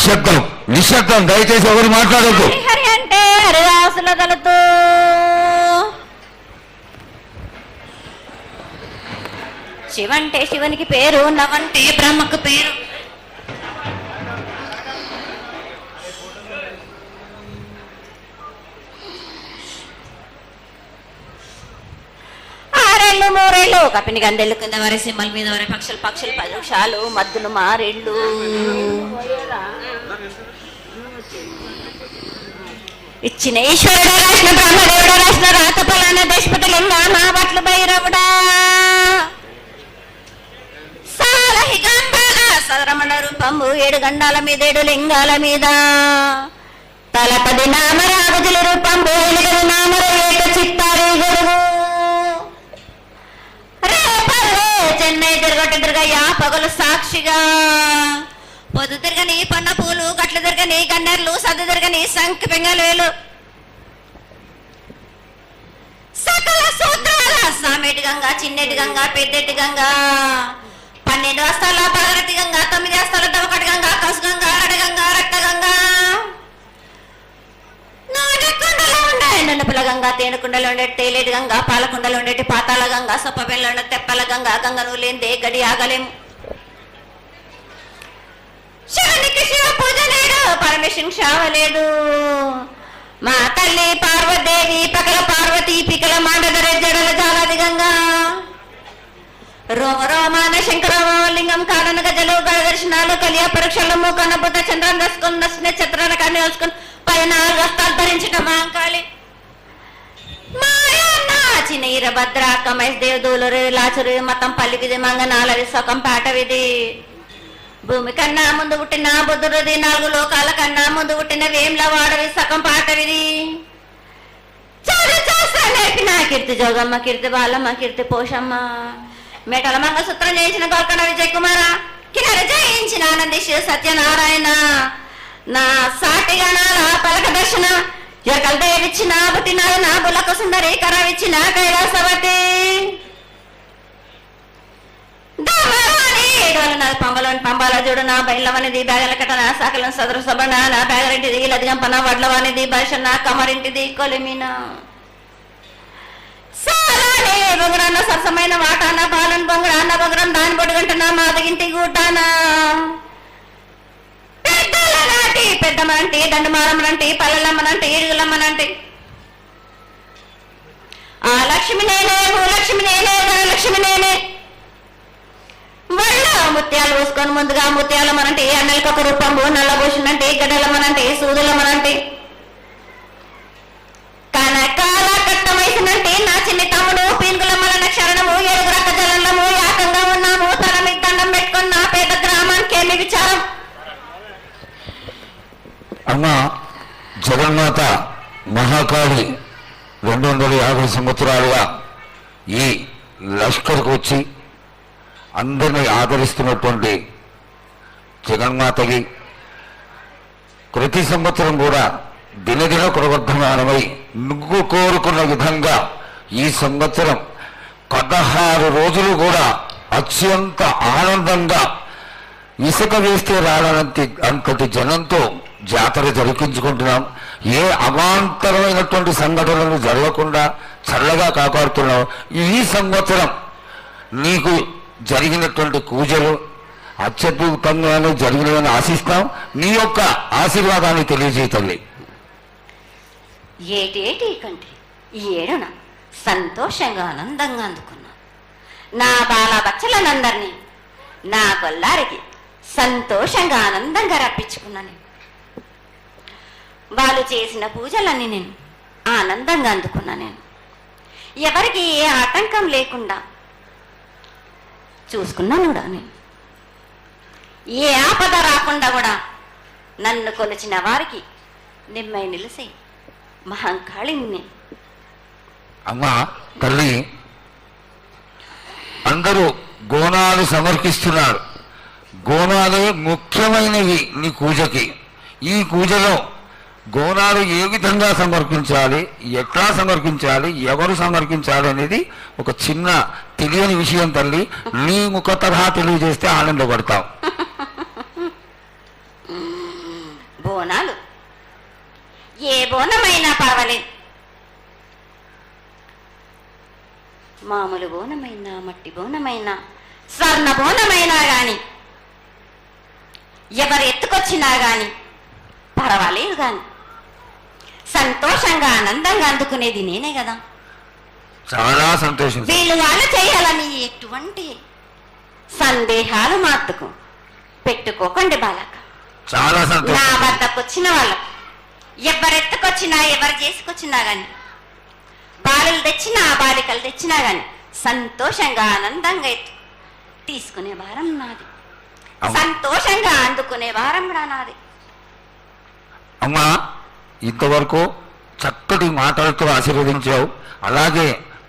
నిశ్శబ్దం నిశ్శబ్దం, దయచేసి ఎవరు మాట్లాడద్దు. హరి అంటే హరిదాసుల దళతో శివంటే శివునికి పేరు, నవంటే బ్రహ్మకు పేరు. ఆరేళ్ళు మూరేళ్ళు కపిని గందెళ్ళు కింద వరే సింహల మీద వరే పక్షులు పక్షులు పరుషాలు మద్దులు మారేళ్ళు. ఇచ్చిన ఈశ్వరుడు రాసిన బ్రహ్మదేవుడు రాసిన రాత ఫలాన దేశపతి లింగా మా బట్లు భైరవుడా సదరమణ రూపంబు 7 గండాల మీద 7 లింగాల మీద తలపది నామరాగుజుల రూపంబు 8 నామరు ఏక చిత్తారి గురువు రేపల్లే చెన్నై తిరగయ్యా పగలు సాక్షిగా పొద్దు తిరగని పన్న పూలు గట్లు తిరగని గన్నెర్లు సద్దు తిరగని సంఖ్య పెంగలేలు సకల సూత్రాల సామెటి గంగా చిన్నెటి గంగా పెద్దెటి గంగా 12 వస్తాల పగరటి గంగా 9 వస్తాల దవకటి గంగా కసు గంగా అడగంగా రక్త గంగా నాడకుండలో ఉండే నన్నపుల గంగా తేనెకుండలో ఉండే తేలేటి గంగా పాలకుండలో ఉండేటి పాతాల గంగా సొప్పబెల్లో ఉండే తెప్పల గంగా గంగను లేందే గడి ఆగలేము. శివునికి శివ పూజ లేడు, పరమేశ్వరుని శావలేడు. మా తల్లి పార్వదేవి పకల పార్వతి పికల మాండదర జడల జాలాది గంగా రోమ రోమాన శంకరలింగం కాడన గజలు దర్శనాలు కలియ పరీక్షలు మూకన బుద్ధ చంద్రం దసుకుని నచ్చిన చిత్రాల కానీ వేసుకుని 14 వస్తాలు ధరించిన మాంకాళి మాయన్న చిన్నీర భద్ర కమేష్ దేవదూలు లాచురు మతం పల్లికిది మంగనాలది సొకం పాటవిది భూమి కన్నా ముందు పుట్టిన బుద్ధుడిది 4 లోకాల కన్నా ముందు పుట్టిన వేమ్ల వాడవి సగం పాటవిది నేర్పిన కీర్తి జోగమ్మ కీర్తి బాలమ్మ కీర్తి పోషమ్మ మేటల మంగసూత్రం చేయించిన గోల్కొండ విజయ్ కుమార కిన్నెర జయించిన ఆనందిష్ సత్యనారాయణ నా సాటి గణాల పలక దర్శన ఎరకల దేవిచ్చిన పుట్టినాడు నా బులకు సుందరి కరవిచ్చిన కైలాసవతి పంబలోని పంబాల చూడు నా బయలవనిది బ్యాగల కట్టన సాకలం సదరు సబన నా బ్యాగరింటిది లదిగంపన వడ్లవానిది బర్షన్న కమరింటిది కొలిమిన బొంగరాన్న సరసమైన వాటాన బాలన్ బొంగరాన్న బొంగరం దాని బొడుగంటన మాదగింటి గూటాన పెద్దల నాటి పెద్దమ్మనంటి దండమారమ్మనంటి పల్లెలమ్మనంటి ఇరుగులమ్మనంటి ఆ లక్ష్మి నేనే భూలక్ష్మి నేనే ధనలక్ష్మి నేనే వల్ల ముత్యాలు పోసుకొని ముందుగా ముత్యాలమ్మనంటే అన్నలకి ఒక రూపంబు నల్లభూషణంటే గడ్డలమ్మనంటే సూదులమ్మనంటే కనకాల కట్టమైసినంటే నా చిన్ని తమ్ముడు పీనుగులమ్మలన్న క్షరణము 7 రక్క జలంలము యాకంగా ఉన్నాము తన మీద దండం పెట్టుకుని నా పేద గ్రామానికి ఏమి విచారం. అమ్మ జగన్మాత మహాకాళి 250 సంవత్సరాలుగా ఈ లష్కర్కు వచ్చి అందరినీ ఆదరిస్తున్నటువంటి జగన్మాతకి ప్రతి సంవత్సరం కూడా దినదిన ప్రవర్ధమానమై నువ్వు కోరుకున్న విధంగా ఈ సంవత్సరం 16 రోజులు కూడా అత్యంత ఆనందంగా ఇసుక వేస్తే అంతటి జనంతో జాతర జరిపించుకుంటున్నాం. ఏ అవాంతరమైనటువంటి సంఘటనలు జరగకుండా చల్లగా కాపాడుతున్నాం. ఈ సంవత్సరం నీకు జరిగినటువంటి పూజలు అత్యద్భుతంగానే జరిగినవని ఆశిస్తాం. నీ యొక్క ఆశీర్వాదాన్ని తెలియజేయతల్లి. ఏటేటి కంటే ఈ ఏడున సంతోషంగా ఆనందంగా అందుకున్నా నా బాల బచ్చలనందరినీ నా కొల్లారికి సంతోషంగా ఆనందంగా రప్పించుకున్నాను. వాళ్ళు చేసిన పూజలన్నీ నేను ఆనందంగా అందుకున్నా. నేను ఎవరికి ఏ ఆటంకం లేకుండా చూసుకున్నాను కూడా. నేను ఏ ఆపద రాకుండా కూడా నన్ను కొలిచిన వారికి నిమ్మై నిలిసే మహంకాళిని. అమ్మా తల్లి, అందరూ గోనాలు సమర్పిస్తున్నారు. గోనాలే ముఖ్యమైనవి నీ పూజకి. ఈ పూజలో గోనాలు ఏ విధంగా సమర్పించాలి, ఎట్లా సమర్పించాలి, ఎవరు సమర్పించాలి అనేది ఒక చిన్న తెలియని విషయం తల్లి. నీ ముఖ తరహా తెలియజేస్తే ఆనందపడతావు. బోనాలు. ఏ బోనమైనా పర్వాలేదు, మామూలు బోనమైనా, మట్టి బోనమైనా, స్వర్ణ బోనమైనా గాని, ఎవరు ఎత్తుకొచ్చినా గాని పర్వాలేదు. గాని సంతోషంగా ఆనందంగా అందుకునేది నేనే కదా. చాలా సంతోషం. వీళ్ళు వాళ్ళు చేయాలని ఎటువంటి సందేహాలు మాత్రకు పెట్టుకోకండి బాలక. చాలా నా సంతోషం. వద్దకు వచ్చిన వాళ్ళు ఎవరెత్తుకొచ్చినా, ఎవరు చేసుకొచ్చినా గాని, బాలులు తెచ్చినా బాలికలు తెచ్చినా గాని సంతోషంగా ఆనందంగా తీసుకునే భారం నాది, సంతోషంగా అందుకునే భారం కూడా నాది. అమ్మా, ఇంతవరకు చక్కటి మాటలతో ఆశీర్వదించావు. అలాగే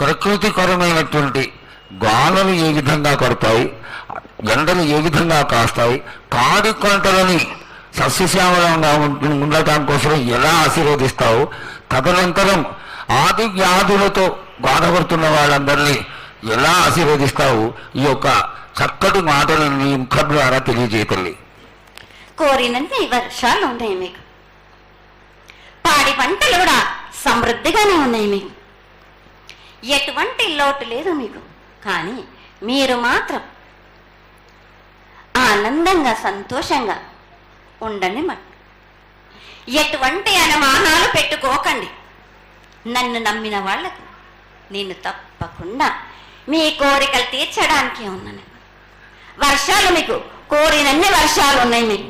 ప్రకృతికరమైనటువంటి గాలులు ఏ విధంగా కొడతాయి, ఎండలు ఏ విధంగా కాస్తాయి, కాడి కొంటలని సస్యశ్యామలంగా ఉండటం కోసం ఎలా ఆశీర్వదిస్తావు, తదనంతరం ఆది వ్యాధులతో బాధపడుతున్న వాళ్ళందరినీ ఎలా ఆశీర్వదిస్తావు, ఈ యొక్క చక్కటి మాటలను నీ ముఖం ద్వారా తెలియజేయతల్లి. కోరినన్ని వర్షాలు ఉన్నాయి మీకు, పాడి పంటలు కూడా సమృద్ధిగానే ఉన్నాయి మీకు, ఎటువంటి లోటు లేదు మీకు. కానీ మీరు మాత్రం ఆనందంగా సంతోషంగా ఉండండి. ఎటువంటి అనుమానాలు పెట్టుకోకండి. నన్ను నమ్మిన వాళ్లకు నేను తప్పకుండా మీ కోరికలు తీర్చడానికి ఉన్నాను. వర్షాలు మీకు కోరినన్ని వర్షాలు ఉన్నాయి మీకు,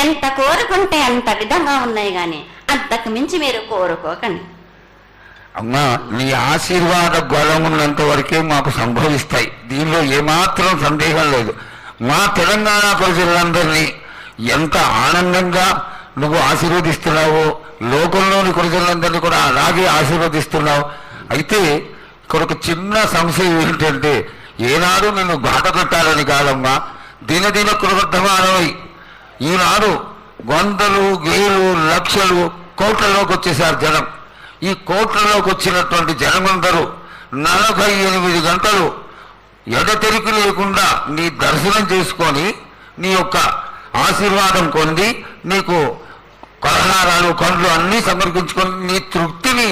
ఎంత కోరుకుంటే అంత విధంగా ఉన్నాయి. కానీ అంతకు మించి మీరు కోరుకోకండి. అమ్మా, నీ ఆశీర్వాద బలం ఉన్నంత వరకే మాకు సంభవిస్తాయి, దీనిలో ఏమాత్రం సందేహం లేదు. మా తెలంగాణ ప్రజలందరినీ ఎంత ఆనందంగా నువ్వు ఆశీర్వదిస్తున్నావో, లోకంలోని ప్రజలందరినీ కూడా అలాగే ఆశీర్వదిస్తున్నావు. అయితే ఇక్కడ ఒక చిన్న సంశయం ఏంటంటే, ఏనాడు నిన్ను బాధ పెట్టాలని కాదమ్మా, దినదిన కృతమానమై ఈనాడు వందలు, వేలు, లక్షలు, కోట్లలోకి వచ్చేసారు జనం. ఈ కోట్లలోకి వచ్చినటువంటి జనమందరూ 48 గంటలు ఎడతెరికి లేకుండా నీ దర్శనం చేసుకొని నీ యొక్క ఆశీర్వాదం పొంది నీకు పలహారాలు, పండ్లు అన్నీ సమర్పించుకొని నీ తృప్తిని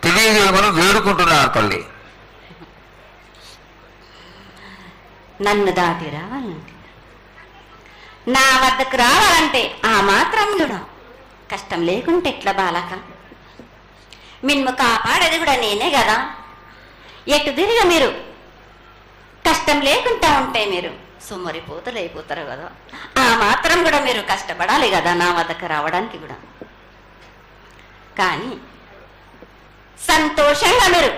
తెలియజేయమని వేడుకుంటున్నారు తల్లి. నన్ను దాటి రావాలంటే, నా వద్దకు రావాలంటే ఆ మాత్రం కూడా కష్టం లేకుంటే ఎట్లా బాలక? మిన్ను కాపాడేది కూడా నేనే కదా. ఎటు తిరిగి మీరు కష్టం లేకుండా ఉంటే మీరు సొమ్మరిపోతలు అయిపోతారు కదా. ఆ మాత్రం కూడా మీరు కష్టపడాలి కదా నా వద్దకు రావడానికి కూడా. కానీ సంతోషంగా మీరు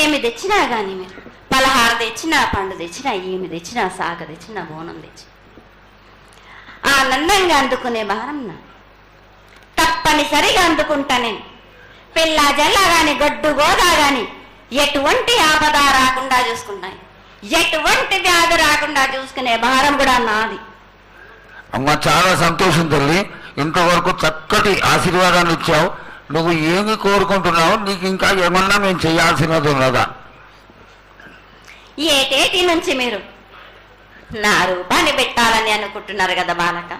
ఏమి తెచ్చినా కానీ, మీరు పలహారం తెచ్చినా, పండు తెచ్చినా, ఏమి తెచ్చినా, సాగ తెచ్చినా, బోనం తెచ్చి ఆనందంగా అందుకునే భారం నా తప్పనిసరిగా అందుకుంటా నేను. పిల్ల జల్లా గాని, గొడ్డు గోదా గాని ఎటువంటి ఆపద రాకుండా చూసుకుంటాను, ఎటువంటి వ్యాధి రాకుండా చూసుకునే భారం కూడా నాది. అమ్మ, చాలా సంతోషం తల్లి. ఇంతవరకు చక్కటి ఆశీర్వాదాన్ని ఇచ్చావు. నువ్వు ఏమి కోరుకుంటున్నావు? నీకు ఇంకా ఏమన్నా మేము చేయాల్సినది ఉన్నదా? ఏటేటి నుంచి మీరు నా రూపాన్ని పెట్టాలని అనుకుంటున్నారు కదా బాలక.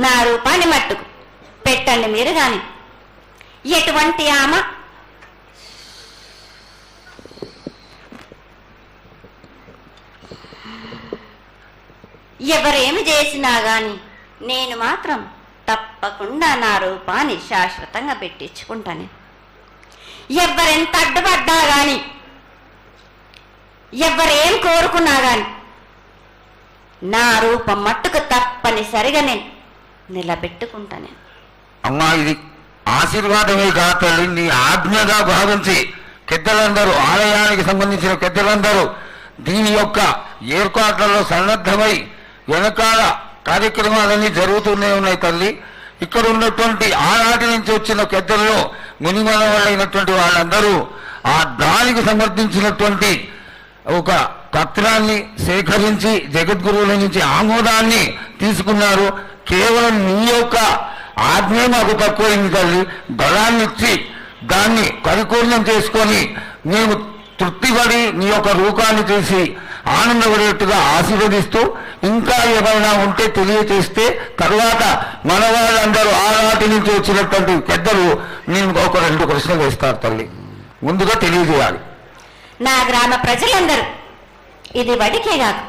నా రూపాన్ని మట్టుకు పెట్టండి మీరు. కానీ ఎటువంటి ఆమె ఎవరేమి చేసినా గాని నేను మాత్రం తప్పకుండా నా రూపాన్ని శాశ్వతంగా పెట్టించుకుంటాను. ఎవరెంత అడ్డుపడ్డా గాని, ఎవరేం కోరుకున్నా గాని నా రూపం మట్టుకు తప్పనిసరిగా నేను నిలబెట్టుకుంటాను. అమ్మా, ఇది ఆశీర్వాదమే కాదు తల్లి, నీ ఆజ్ఞగా భావించి పెద్దలందరూ, ఆలయానికి సంబంధించిన పెద్దలందరూ దీని యొక్క ఏర్పాట్లలో సన్నద్ధమై వెనకాల కార్యక్రమాలన్నీ జరుగుతూనే ఉన్నాయి తల్లి. ఇక్కడ ఉన్నటువంటి ఆనాటి నుంచి వచ్చిన పెద్దల్లో మునిమనవాళ్ళైనటువంటి వాళ్ళందరూ ఆ దానికి సమర్థించినటువంటి ఒక పత్రాన్ని సేకరించి జగద్గురువుల నుంచి ఆమోదాన్ని తీసుకున్నారు. కేవలం నీ యొక్క ఆజ్ఞ మాకు తక్కువైంది తల్లి. బలాన్ని ఇచ్చి దాన్ని పరిపూర్ణం చేసుకొని మేము తృప్తిపడి నీ యొక్క రూపాన్ని చూసి ఆనందపడేట్టుగా ఆశీర్వదిస్తూ ఇంకా ఏమైనా ఉంటే తెలియచేస్తే తర్వాత మన వాళ్ళందరూ ఆనాటి నుంచి వచ్చినటువంటి పెద్దలు నేను ఒక 2 ప్రశ్నలు వేస్తారు తల్లి. ముందుగా తెలియజేయాలి. నా గ్రామ ప్రజలందరూ ఇది వడికే కాదు,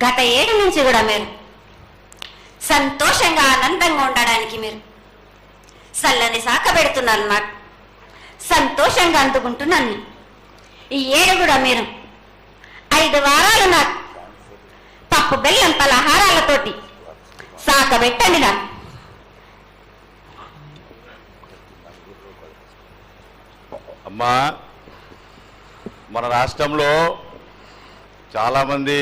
గత 7 నుంచి కూడా మీరు సంతోషంగా ఆనందంగా ఉండడానికి మీరు చల్లని శాఖ పెడుతున్నారు. నాకు సంతోషంగా అందుకుంటున్నాను. ఈ 7 కూడా మీరు 5 వారాలు నాకు పప్పు బెల్లం పలహారాలతోటి శాఖ పెట్టండి. నాకు అమ్మా, మన రాష్ట్రంలో చాలామంది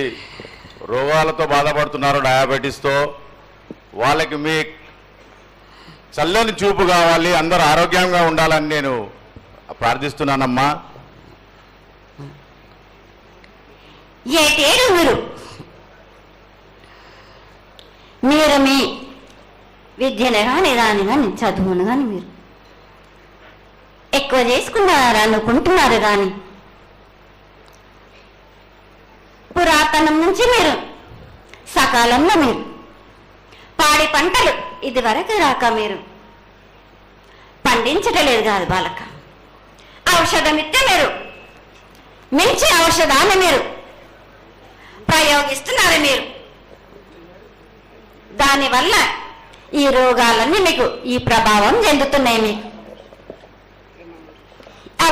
రోగాలతో బాధపడుతున్నారు, డయాబెటీస్తో. వాళ్ళకి మీ చల్లని చూపు కావాలి, అందరూ ఆరోగ్యంగా ఉండాలని నేను ప్రార్థిస్తున్నానమ్మా. ఏటేడు మీరు మీ విద్యను కానీ దాని కానీ చదువును కానీ మీరు ఎక్కువ చేసుకున్నారు అనుకుంటున్నారు. కానీ పురాతనం నుంచి మీరు సకాలంలో మీరు పాడి పంటలు ఇది వరకు రాక మీరు పండించటలేదు కాదు బాలక. ఔషధం ఇస్తే మీరు మించి ఔషధాన్ని మీరు ప్రయోగిస్తున్నారు. మీరు దానివల్ల ఈ రోగాలన్నీ మీకు ఈ ప్రభావం చెందుతున్నాయి. మీకు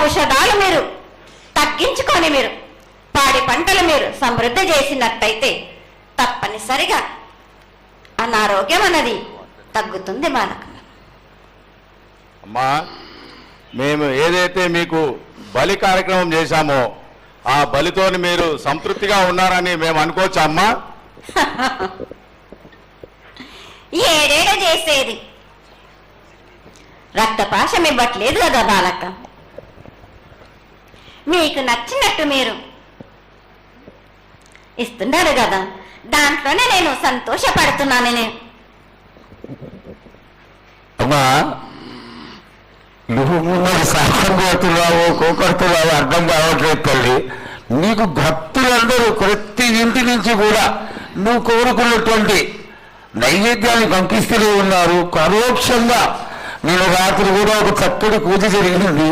ఔషధాలు మీరు తగ్గించుకొని మీరు పాడి పంటలు మీరు సమృద్ధి చేసినట్టయితే తప్పనిసరిగా అనారోగ్యం అన్నది తగ్గుతుంది బాలక. అమ్మా, మేము ఏదైతే మీకు బలి కార్యక్రమం చేశామో ఆ బలితోని మీరు సంతృప్తిగా ఉన్నారని మేము అనుకోవచ్చా అమ్మా? ఏడేడ చేసేది రక్తపాశం ఇవ్వట్లేదు కదా బాలక. మీకు నచ్చినట్టు మీరు ఇస్తున్నారు కదా, దాంట్లోనే నేను సంతోషపడుతున్నాను. నేను అమ్మా, నువ్వు ముందు సాహసం కోరుతున్నావు, కోకడుతున్నావు అర్థం కావట్లేదు తల్లి. నీకు భక్తులందరూ ప్రతి ఇంటి నుంచి కూడా నువ్వు కోరుకున్నటువంటి నైవేద్యాన్ని పంపిస్తూనే ఉన్నారు. పరోక్షంగా నేను రాత్రి కూడా ఒక చక్కటి పూజ జరిగింది,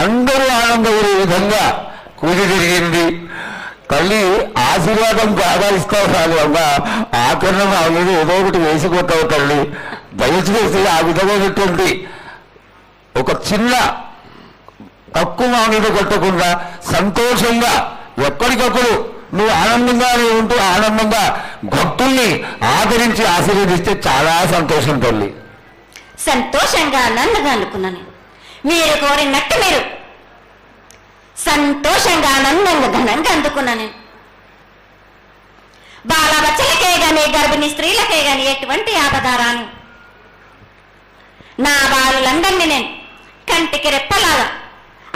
అందరూ ఆనందపడే విధంగా పూజ జరిగింది. తల్లి ఆశీర్వాదం బాగా ఇస్తావు కాదు అమ్మా, ఆకరణ అనేది ఏదో ఒకటి వేసిపోతావు తల్లి. దయచేసి ఆ విధమైనటువంటి ఒక చిన్న తక్కువ మీద కొట్టకుండా సంతోషంగా ఎప్పటికప్పుడు నువ్వు ఆనందంగానే ఉంటూ ఆనందంగా భక్తుల్ని ఆదరించి ఆశీర్వదిస్తే చాలా సంతోషం తల్లి. సంతోషంగా ఆనందంగా అనుకున్నాను. మీరు కోరినట్టు మీరు సంతోషంగా ఆనందంగా ఘనంగా అందుకున్నాను. బాలబచ్చలకే గాని గర్భిణీ స్త్రీలకే గాని ఎటువంటి ఆపదారాను నా బాలులందరినీ నేను కంటికి రెప్పలాగా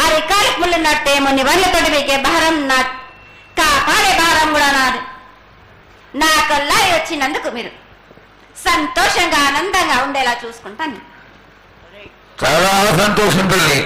అరికాలకు ముళ్ళు నట్టేమో నివర్లతోటి మీకే భారం నా కాపాడే భారం కూడా నాది. నా కల్లా వచ్చినందుకు మీరు సంతోషంగా ఆనందంగా ఉండేలా చూసుకుంటాను. చాలా సంతోషం తల్లి.